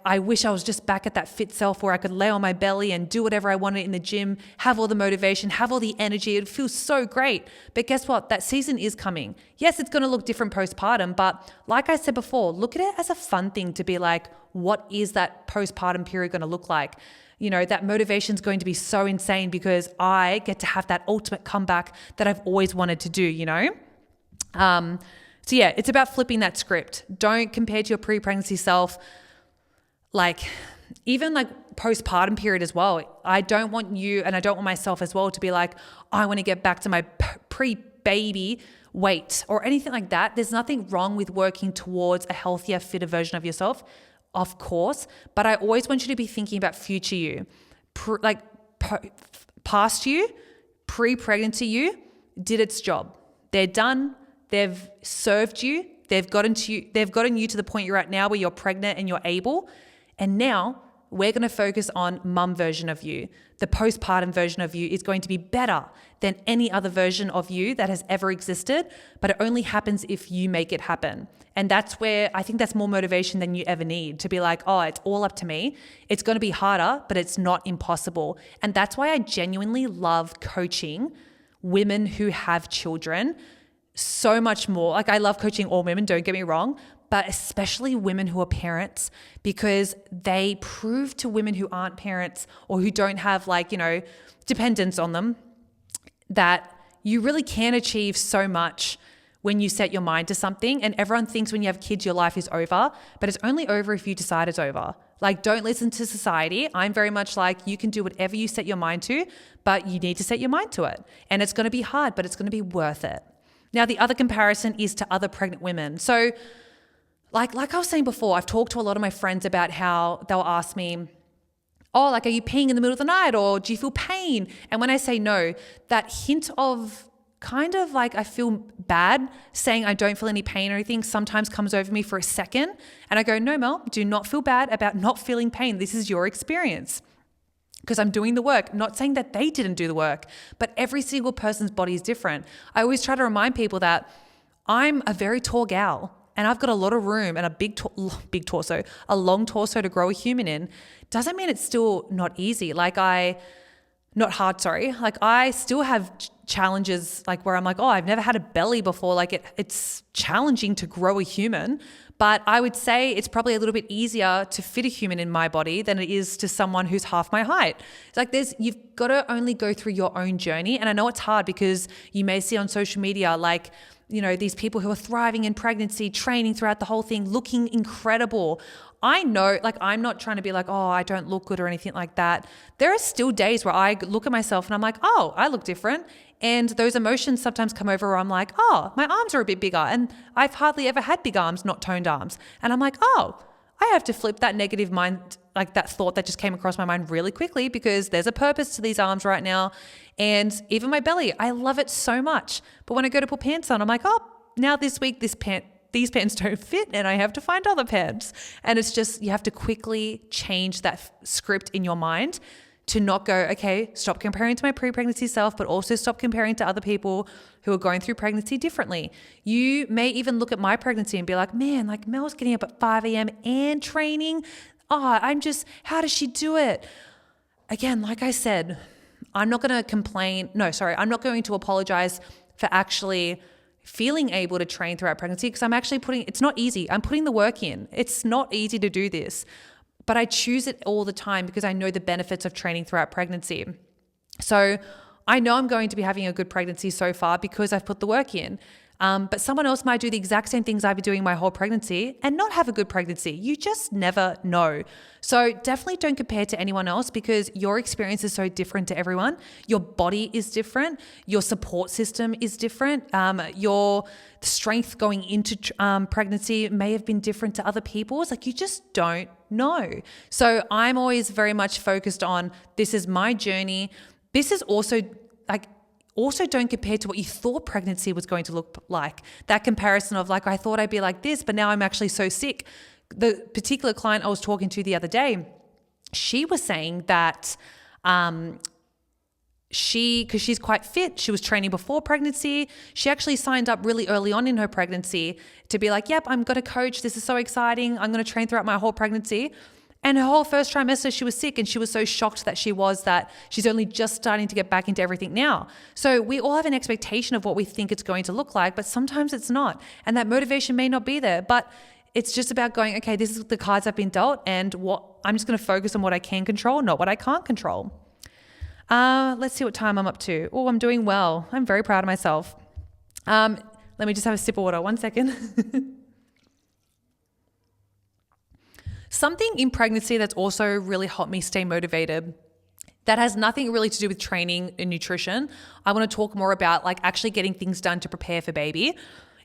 I wish I was just back at that fit self where I could lay on my belly and do whatever I wanted in the gym, have all the motivation, have all the energy. It feels so great. But guess what? That season is coming. Yes, it's going to look different postpartum, but like I said before, look at it as a fun thing to be like, what is that postpartum period going to look like? You know, that motivation is going to be so insane because I get to have that ultimate comeback that I've always wanted to do, you know? So yeah, it's about flipping that script. Don't compare to your pre-pregnancy self. Like even like postpartum period as well. I don't want you, and I don't want myself as well, to be like, oh, I want to get back to my pre-baby weight or anything like that. There's nothing wrong with working towards a healthier, fitter version of yourself, of course. But I always want you to be thinking about future you, past you, pre-pregnancy you did its job. They're done. They've served you. They've gotten you to the point you're at now where you're pregnant and you're able. And now we're going to focus on mum version of you. The postpartum version of you is going to be better than any other version of you that has ever existed, but it only happens if you make it happen. And that's where I think that's more motivation than you ever need, to be like, oh, it's all up to me. It's going to be harder, but it's not impossible. And that's why I genuinely love coaching women who have children so much more. Like I love coaching all women, don't get me wrong, but especially women who are parents, because they prove to women who aren't parents or who don't have dependence on them, that you really can achieve so much when you set your mind to something. And everyone thinks when you have kids, your life is over, but it's only over if you decide it's over. Like, don't listen to society. I'm very much like, you can do whatever you set your mind to, but you need to set your mind to it. And it's going to be hard, but it's going to be worth it. Now, the other comparison is to other pregnant women. So like I was saying before, I've talked to a lot of my friends about how they'll ask me, oh, like, are you peeing in the middle of the night, or do you feel pain? And when I say no, that hint of kind of like I feel bad saying I don't feel any pain or anything sometimes comes over me for a second. And I go, no, Mel, do not feel bad about not feeling pain. This is your experience. because I'm doing the work. Not saying that they didn't do the work, but every single person's body is different. I always try to remind people that I'm a very tall gal and I've got a lot of room and a big torso, a long torso to grow a human in. Doesn't mean it's still not easy. Not hard, sorry. Like I still have challenges like where I'm like, oh, I've never had a belly before. Like it's challenging to grow a human, but I would say it's probably a little bit easier to fit a human in my body than it is to someone who's half my height. It's like you've got to only go through your own journey. And I know it's hard because you may see on social media, like, you know, these people who are thriving in pregnancy, training throughout the whole thing, looking incredible. I know, like, I'm not trying to be like, oh, I don't look good or anything like that. There are still days where I look at myself and I'm like, oh, I look different. And those emotions sometimes come over where I'm like, oh, my arms are a bit bigger. And I've hardly ever had big arms, not toned arms. And I'm like, oh, I have to flip that negative mind, like that thought that just came across my mind really quickly, because there's a purpose to these arms right now. And even my belly, I love it so much. But when I go to put pants on, I'm like, oh, now this week, these pants don't fit and I have to find other pants. And it's just, you have to quickly change that script in your mind to not go, okay, stop comparing to my pre-pregnancy self, but also stop comparing to other people who are going through pregnancy differently. You may even look at my pregnancy and be like, man, like Mel's getting up at 5 a.m. and training. How does she do it? Again, like I said, I'm not going to apologize for actually feeling able to train throughout pregnancy, because it's not easy. I'm putting the work in. It's not easy to do this, but I choose it all the time because I know the benefits of training throughout pregnancy. So I know I'm going to be having a good pregnancy so far because I've put the work in. But someone else might do the exact same things I've been doing my whole pregnancy and not have a good pregnancy. You just never know. So definitely don't compare to anyone else, because your experience is so different to everyone. Your body is different. Your support system is different. Your strength going into pregnancy may have been different to other people's. Like, you just don't know. So I'm always very much focused on, this is my journey. This is also don't compare to what you thought pregnancy was going to look like. That comparison of like, I thought I'd be like this, but now I'm actually so sick. The particular client I was talking to the other day, she was saying that because she's quite fit, she was training before pregnancy. She actually signed up really early on in her pregnancy to be like, yep, I'm going to coach. This is so exciting. I'm going to train throughout my whole pregnancy. And her whole first trimester, she was sick, and she was so shocked that she's only just starting to get back into everything now. So we all have an expectation of what we think it's going to look like, but sometimes it's not. And that motivation may not be there, but it's just about going, okay, this is the cards I've been dealt, and I'm just going to focus on what I can control, not what I can't control. Let's see what time I'm up to. Oh, I'm doing well. I'm very proud of myself. Let me just have a sip of water. 1 second. Something in pregnancy that's also really helped me stay motivated, that has nothing really to do with training and nutrition, I want to talk more about like actually getting things done to prepare for baby,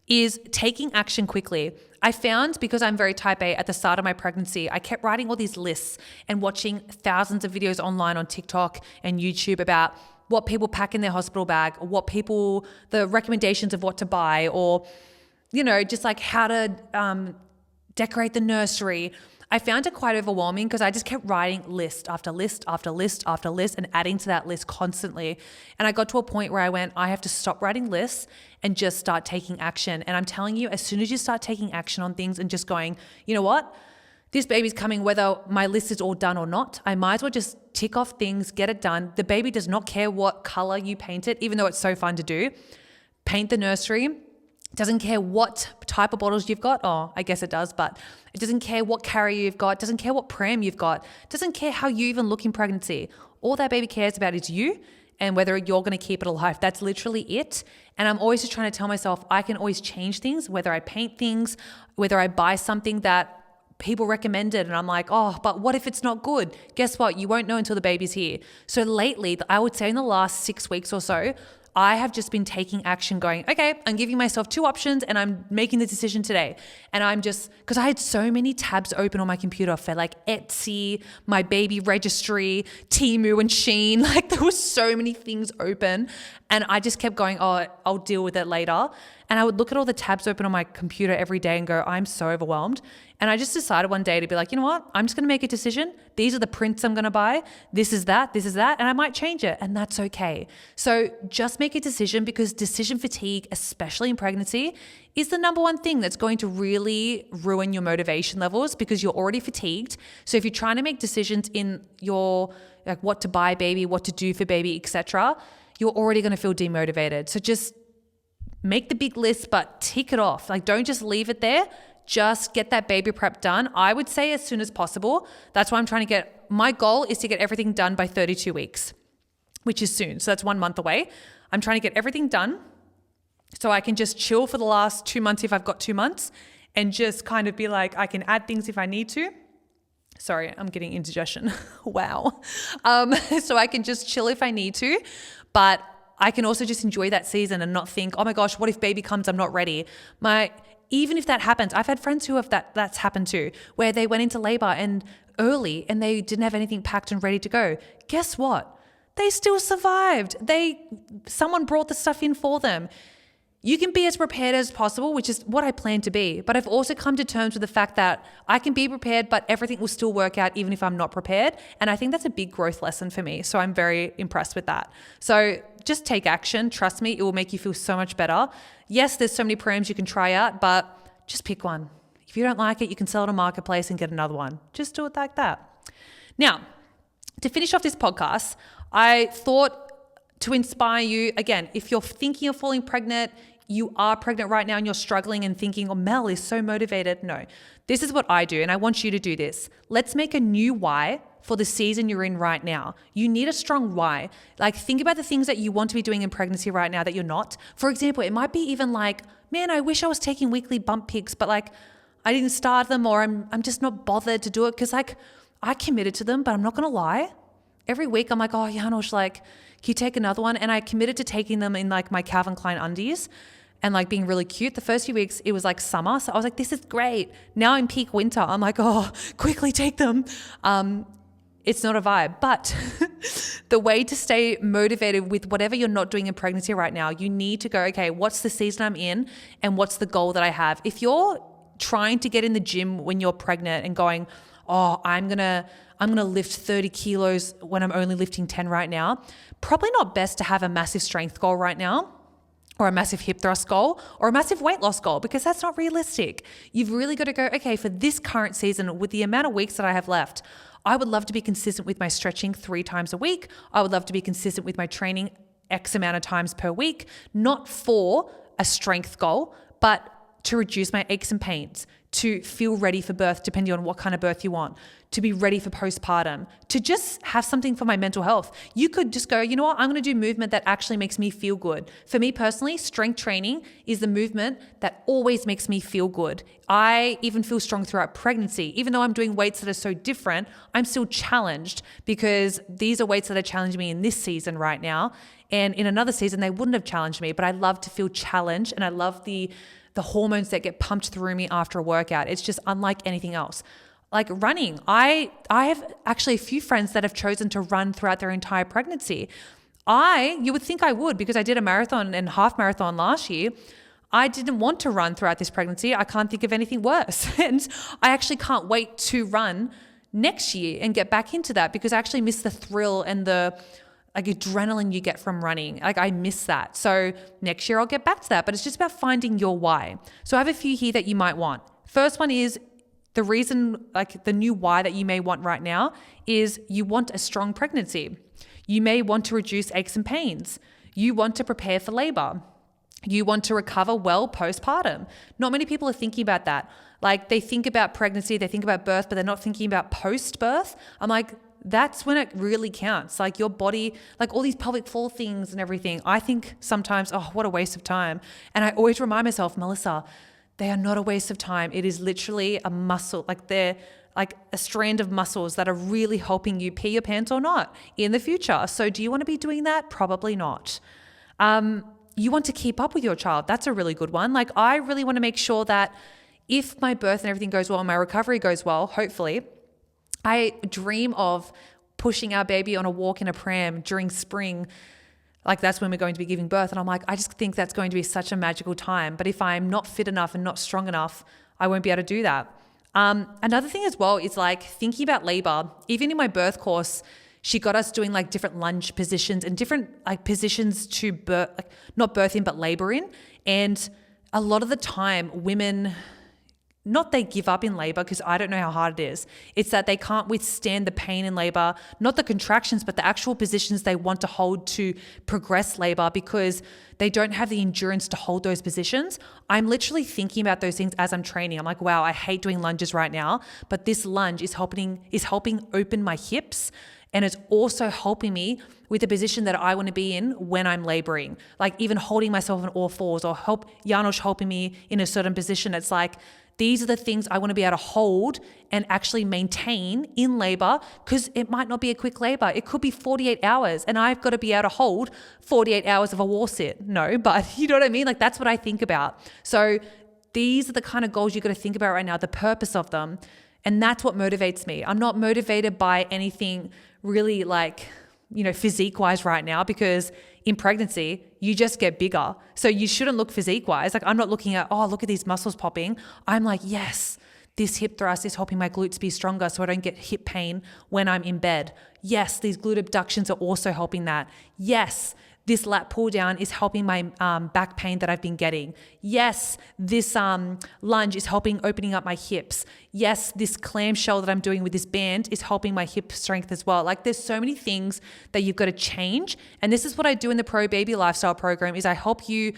is taking action quickly. I found, because I'm very type A, at the start of my pregnancy, I kept writing all these lists and watching thousands of videos online on TikTok and YouTube about what people pack in their hospital bag, or the recommendations of what to buy, or, you know, just like how to decorate the nursery. I found it quite overwhelming because I just kept writing list after list after list after list and adding to that list constantly. And I got to a point where I have to stop writing lists and just start taking action. And I'm telling you, as soon as you start taking action on things and just going, you know what? This baby's coming whether my list is all done or not. I might as well just tick off things, get it done. The baby does not care what color you paint it, even though it's so fun to do. Paint the nursery. Doesn't care what type of bottles you've got. Oh, I guess it does, but it doesn't care what carrier you've got. Doesn't care what pram you've got. Doesn't care how you even look in pregnancy. All that baby cares about is you and whether you're going to keep it alive. That's literally it. And I'm always just trying to tell myself I can always change things, whether I paint things, whether I buy something that people recommended and I'm like, oh, but what if it's not good? Guess what? You won't know until the baby's here. So lately, I would say in the last 6 weeks or so, I have just been taking action going, okay, I'm giving myself 2 options and I'm making the decision today. And I'm just, because I had so many tabs open on my computer for like Etsy, my baby registry, Temu and Shein, like there were so many things open. And I just kept going, oh, I'll deal with it later. And I would look at all the tabs open on my computer every day and go, I'm so overwhelmed. And I just decided one day to be like, you know what? I'm just going to make a decision. These are the prints I'm going to buy. This is that, and I might change it, and that's okay. So just make a decision, because decision fatigue, especially in pregnancy, is the number one thing that's going to really ruin your motivation levels, because you're already fatigued. So if you're trying to make decisions in your, like, what to buy baby, what to do for baby, etc., you're already going to feel demotivated. So just make the big list, but tick it off. Like, don't just leave it there. Just get that baby prep done. I would say as soon as possible. That's why I'm trying to my goal is to get everything done by 32 weeks, which is soon. So that's 1 month away. I'm trying to get everything done so I can just chill for the last 2 months if I've got 2 months, and just kind of be like, I can add things if I need to. Sorry, I'm getting indigestion. Wow. So I can just chill if I need to, but I can also just enjoy that season and not think, oh my gosh, what if baby comes, I'm not ready. Even if that happens, I've had friends who have that's happened to, where they went into labor and early and they didn't have anything packed and ready to go. Guess what? They still survived. Someone brought the stuff in for them. You can be as prepared as possible, which is what I plan to be. But I've also come to terms with the fact that I can be prepared, but everything will still work out even if I'm not prepared. And I think that's a big growth lesson for me. So I'm very impressed with that. So just take action. Trust me, it will make you feel so much better. Yes, there's so many programs you can try out, but just pick one. If you don't like it, you can sell it on Marketplace and get another one. Just do it like that. Now, to finish off this podcast, I thought to inspire you, again, if you're thinking of falling pregnant, you are pregnant right now and you're struggling and thinking, oh, Mel is so motivated. No, this is what I do, and I want you to do this. Let's make a new why for the season you're in right now. You need a strong why. Like, think about the things that you want to be doing in pregnancy right now that you're not. For example, it might be even like, man, I wish I was taking weekly bump pics, but like I didn't start them, or I'm just not bothered to do it because like I committed to them. But I'm not going to lie. Every week I'm like, oh, Janusz, like, can you take another one? And I committed to taking them in like my Calvin Klein undies and like being really cute. The first few weeks it was like summer. So I was like, this is great. Now in peak winter, I'm like, oh, quickly take them. It's not a vibe. But the way to stay motivated with whatever you're not doing in pregnancy right now, you need to go, okay, what's the season I'm in and what's the goal that I have? If you're trying to get in the gym when you're pregnant and going, oh, I'm gonna lift 30 kilos when I'm only lifting 10 right now, probably not best to have a massive strength goal right now, or a massive hip thrust goal, or a massive weight loss goal, because that's not realistic. You've really got to go, okay, for this current season, with the amount of weeks that I have left, I would love to be consistent with my stretching 3 times a week. I would love to be consistent with my training X amount of times per week, not for a strength goal, but to reduce my aches and pains, to feel ready for birth, depending on what kind of birth you want, to be ready for postpartum, to just have something for my mental health. You could just go, you know what, I'm going to do movement that actually makes me feel good. For me personally, strength training is the movement that always makes me feel good. I even feel strong throughout pregnancy. Even though I'm doing weights that are so different, I'm still challenged because these are weights that are challenging me in this season right now. And in another season, they wouldn't have challenged me, but I love to feel challenged, and I love the hormones that get pumped through me after a workout. It's just unlike anything else. Like running, I have actually a few friends that have chosen to run throughout their entire pregnancy. You would think I would, because I did a marathon and half marathon last year. I didn't want to run throughout this pregnancy. I can't think of anything worse. And I actually can't wait to run next year and get back into that, because I actually miss the thrill and the adrenaline you get from running. Like, I miss that. So next year I'll get back to that, but it's just about finding your why. So I have a few here that you might want. First one is the reason, like the new why that you may want right now is you want a strong pregnancy. You may want to reduce aches and pains. You want to prepare for labor. You want to recover well postpartum. Not many people are thinking about that. Like, they think about pregnancy, they think about birth, but they're not thinking about post-birth. I'm like, that's when it really counts. Like, your body, like all these pelvic floor things and everything. I think sometimes, oh, what a waste of time. And I always remind myself, Melissa, they are not a waste of time. It is literally a muscle. Like, they're like a strand of muscles that are really helping you pee your pants or not in the future. So do you want to be doing that? Probably not. You want to keep up with your child. That's a really good one. Like, I really want to make sure that if my birth and everything goes well and my recovery goes well, hopefully, I dream of pushing our baby on a walk in a pram during spring, like that's when we're going to be giving birth. And I'm like, I just think that's going to be such a magical time. But if I'm not fit enough and not strong enough, I won't be able to do that. Another thing as well is like thinking about labor. Even in my birth course, she got us doing like different lunge positions and different like positions to birth, like not birth in, but labor in. And a lot of the time women, not they give up in labor, because I don't know how hard it is. It's that they can't withstand the pain in labor, not the contractions, but the actual positions they want to hold to progress labor, because they don't have the endurance to hold those positions. I'm literally thinking about those things as I'm training. I'm like, wow, I hate doing lunges right now, but this lunge is helping open my hips. And it's also helping me with the position that I want to be in when I'm laboring. Like even holding myself on all fours, or Janosch helping me in a certain position. It's like, these are the things I want to be able to hold and actually maintain in labor, because it might not be a quick labor. It could be 48 hours and I've got to be able to hold 48 hours of a wall sit. No, but you know what I mean? Like that's what I think about. So these are the kind of goals you got to think about right now, the purpose of them. And that's what motivates me. I'm not motivated by anything really like, physique wise right now, because in pregnancy, you just get bigger. So you shouldn't look physique wise. Like I'm not looking at, oh, look at these muscles popping. I'm like, yes, this hip thrust is helping my glutes be stronger so I don't get hip pain when I'm in bed. Yes, these glute abductions are also helping that. Yes, this lat pull down is helping my back pain that I've been getting. Yes, this lunge is helping opening up my hips. Yes, this clamshell that I'm doing with this band is helping my hip strength as well. Like there's so many things that you've got to change. And this is what I do in the Pro Baby Lifestyle program, is I help you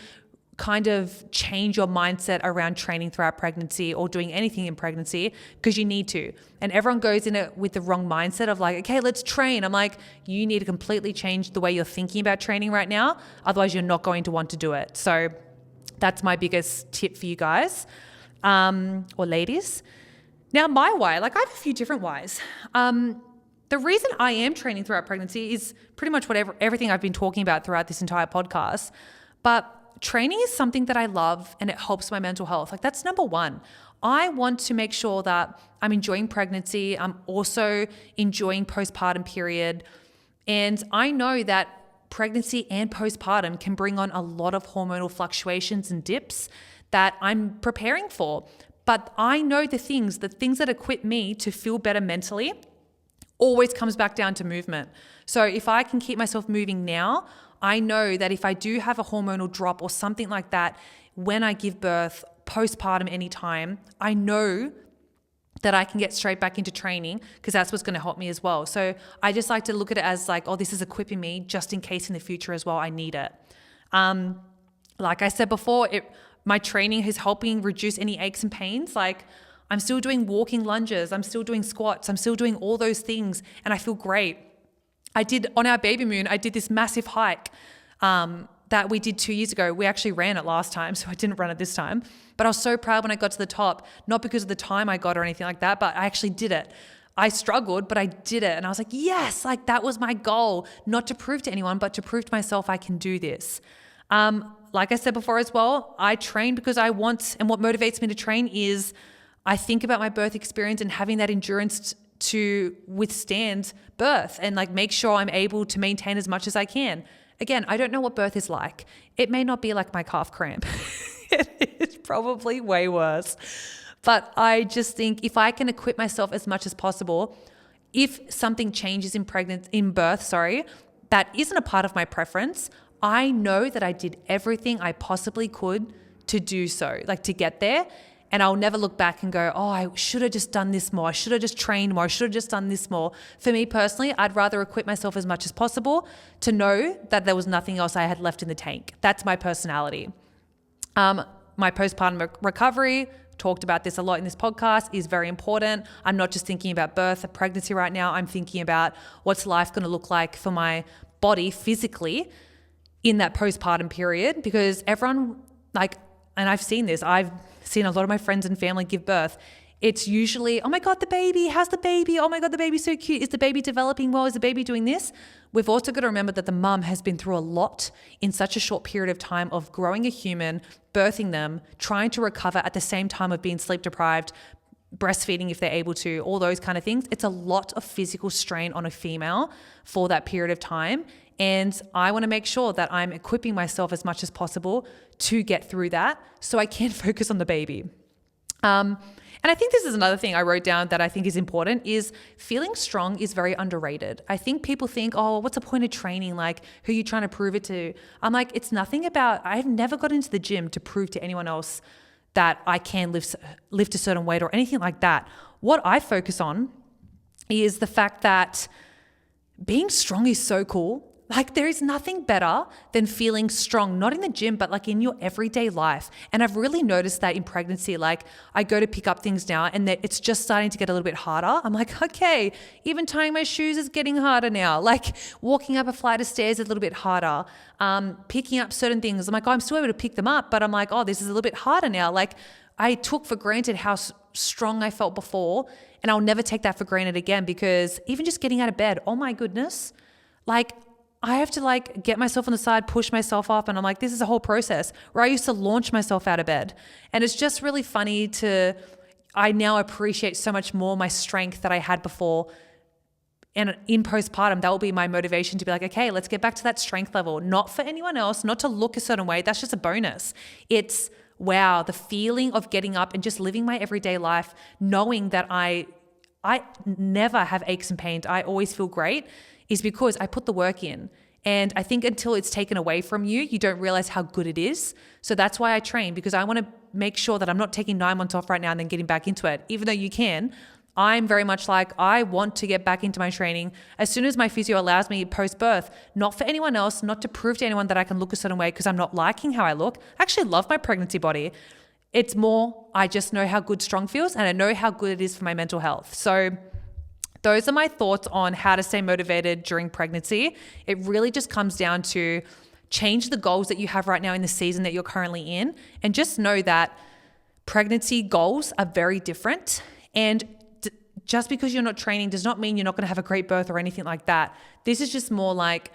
kind of change your mindset around training throughout pregnancy or doing anything in pregnancy, because you need to. And everyone goes in it with the wrong mindset of like, okay, let's train. I'm like, you need to completely change the way you're thinking about training right now. Otherwise you're not going to want to do it. So that's my biggest tip for you guys, or ladies. Now my why, like I have a few different whys. The reason I am training throughout pregnancy is pretty much everything I've been talking about throughout this entire podcast. But training is something that I love and it helps my mental health. Like that's number one. I want to make sure that I'm enjoying pregnancy. I'm also enjoying postpartum period. And I know that pregnancy and postpartum can bring on a lot of hormonal fluctuations and dips that I'm preparing for. But I know the things that equip me to feel better mentally always comes back down to movement. So if I can keep myself moving now, I know that if I do have a hormonal drop or something like that when I give birth, postpartum anytime, I know that I can get straight back into training, because that's what's going to help me as well. So I just like to look at it as like, oh, this is equipping me just in case in the future as well I need it. Like I said before, my training is helping reduce any aches and pains. Like I'm still doing walking lunges, I'm still doing squats, I'm still doing all those things, and I feel great. On our baby moon, I did this massive hike that we did 2 years ago. We actually ran it last time, so I didn't run it this time. But I was so proud when I got to the top, not because of the time I got or anything like that, but I actually did it. I struggled, but I did it. And I was like, yes, like that was my goal, not to prove to anyone, but to prove to myself I can do this. Like I said before as well, I train because I want, and what motivates me to train is I think about my birth experience and having that endurance to withstand birth and like make sure I'm able to maintain as much as I can. Again, I don't know what birth is like. It may not be like my calf cramp. It is probably way worse. But I just think if I can equip myself as much as possible, if something changes in birth, that isn't a part of my preference, I know that I did everything I possibly could to do so, like to get there. And I'll never look back and go, oh, I should have just done this more. I should have just trained more. I should have just done this more. For me personally, I'd rather equip myself as much as possible to know that there was nothing else I had left in the tank. That's my personality. My postpartum recovery, talked about this a lot in this podcast, is very important. I'm not just thinking about birth and pregnancy right now. I'm thinking about what's life going to look like for my body physically in that postpartum period, because everyone, and I've seen this, I've seen a lot of my friends and family give birth. It's usually, oh my God, the baby, how's the baby? Oh my God, the baby's so cute. Is the baby developing well? Is the baby doing this? We've also got to remember that the mum has been through a lot in such a short period of time of growing a human, birthing them, trying to recover at the same time of being sleep deprived, breastfeeding if they're able to, all those kind of things. It's a lot of physical strain on a female for that period of time. And I want to make sure that I'm equipping myself as much as possible to get through that so I can focus on the baby. And I think this is another thing I wrote down that I think is important is feeling strong is very underrated. I think people think, oh, what's the point of training? Like, who are you trying to prove it to? I'm like, it's nothing about, I've never got into the gym to prove to anyone else that I can lift a certain weight or anything like that. What I focus on is the fact that being strong is so cool. Like, there is nothing better than feeling strong, not in the gym, but like in your everyday life. And I've really noticed that in pregnancy. Like, I go to pick up things now and it's just starting to get a little bit harder. I'm like, okay, even tying my shoes is getting harder now. Like, walking up a flight of stairs is a little bit harder. Picking up certain things, I'm like, oh, I'm still able to pick them up, but I'm like, oh, this is a little bit harder now. Like, I took for granted how strong I felt before, and I'll never take that for granted again, because even just getting out of bed, oh my goodness, like, I have to like get myself on the side, push myself up. And I'm like, this is a whole process where I used to launch myself out of bed. And it's just really funny I now appreciate so much more my strength that I had before. And in postpartum, that will be my motivation to be like, okay, let's get back to that strength level, not for anyone else, not to look a certain way. That's just a bonus. It's wow, the feeling of getting up and just living my everyday life, knowing that I never have aches and pains. I always feel great, is because I put the work in. And I think until it's taken away from you, you don't realize how good it is. So that's why I train, because I want to make sure that I'm not taking 9 months off right now and then getting back into it. Even though you can, I'm very much like, I want to get back into my training as soon as my physio allows me post-birth, not for anyone else, not to prove to anyone that I can look a certain way because I'm not liking how I look. I actually love my pregnancy body. It's more, I just know how good strong feels, and I know how good it is for my mental health. So those are my thoughts on how to stay motivated during pregnancy. It really just comes down to change the goals that you have right now in the season that you're currently in, and just know that pregnancy goals are very different. And just because you're not training does not mean you're not going to have a great birth or anything like that. This is just more like,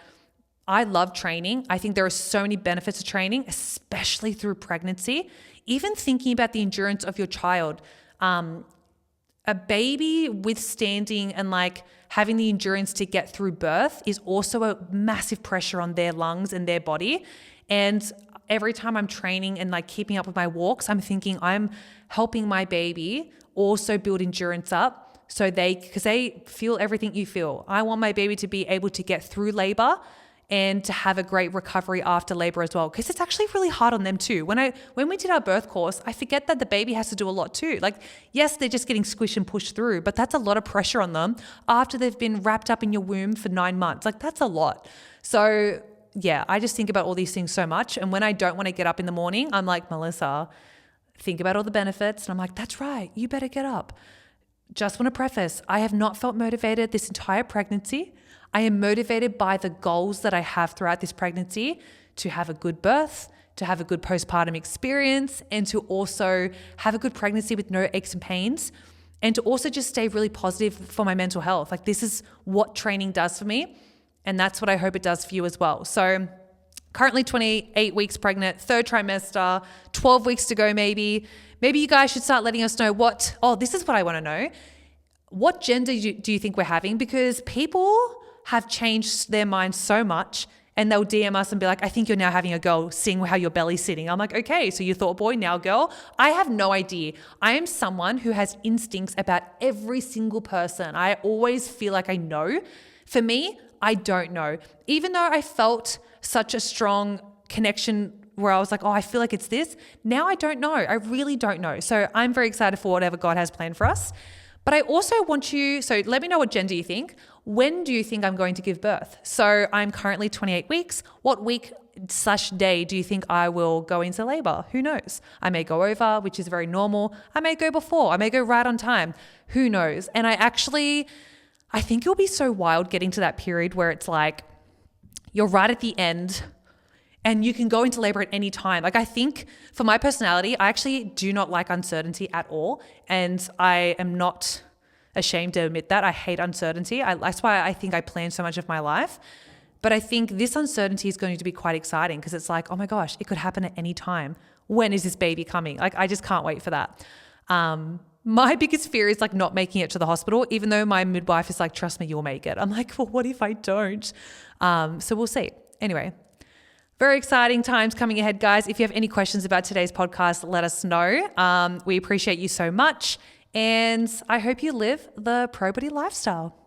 I love training. I think there are so many benefits of training, especially through pregnancy. Even thinking about the endurance of your child, a baby withstanding and like having the endurance to get through birth is also a massive pressure on their lungs and their body. And every time I'm training and like keeping up with my walks, I'm thinking I'm helping my baby also build endurance up, so because they feel everything you feel. I want my baby to be able to get through labor and to have a great recovery after labor as well, because it's actually really hard on them too. When we did our birth course, I forget that the baby has to do a lot too. Like, yes, they're just getting squished and pushed through, but that's a lot of pressure on them after they've been wrapped up in your womb for 9 months. Like, that's a lot. So yeah, I just think about all these things so much. And when I don't want to get up in the morning, I'm like, Melissa, think about all the benefits. And I'm like, that's right, you better get up. Just want to preface, I have not felt motivated this entire pregnancy. I am motivated by the goals that I have throughout this pregnancy to have a good birth, to have a good postpartum experience, and to also have a good pregnancy with no aches and pains, and to also just stay really positive for my mental health. Like, this is what training does for me, and that's what I hope it does for you as well. So currently 28 weeks pregnant, 3rd trimester, 12 weeks to go maybe. Maybe you guys should start letting us know this is what I want to know. What gender do you think we're having? Because people have changed their minds so much, and they'll DM us and be like, I think you're now having a girl, seeing how your belly's sitting. I'm like, okay, so you thought boy, now girl? I have no idea. I am someone who has instincts about every single person. I always feel like I know. For me, I don't know. Even though I felt such a strong connection where I was like, oh, I feel like it's this. Now I don't know. I really don't know. So I'm very excited for whatever God has planned for us. But I also want so let me know what gender you think. When do you think I'm going to give birth? So I'm currently 28 weeks. What week/day do you think I will go into labor? Who knows? I may go over, which is very normal. I may go before. I may go right on time. Who knows? And I think it'll be so wild getting to that period where it's like you're right at the end and you can go into labor at any time. Like, I think for my personality, I actually do not like uncertainty at all. And I am not ashamed to admit that. I hate uncertainty. That's why I think I plan so much of my life. But I think this uncertainty is going to be quite exciting, because it's like, oh my gosh, it could happen at any time. When is this baby coming? Like, I just can't wait for that. My biggest fear is like not making it to the hospital, even though my midwife is like, trust me, you'll make it. I'm like, well, what if I don't? So we'll see. Anyway, very exciting times coming ahead, guys. If you have any questions about today's podcast, let us know. We appreciate you so much. And I hope you live the pro body lifestyle.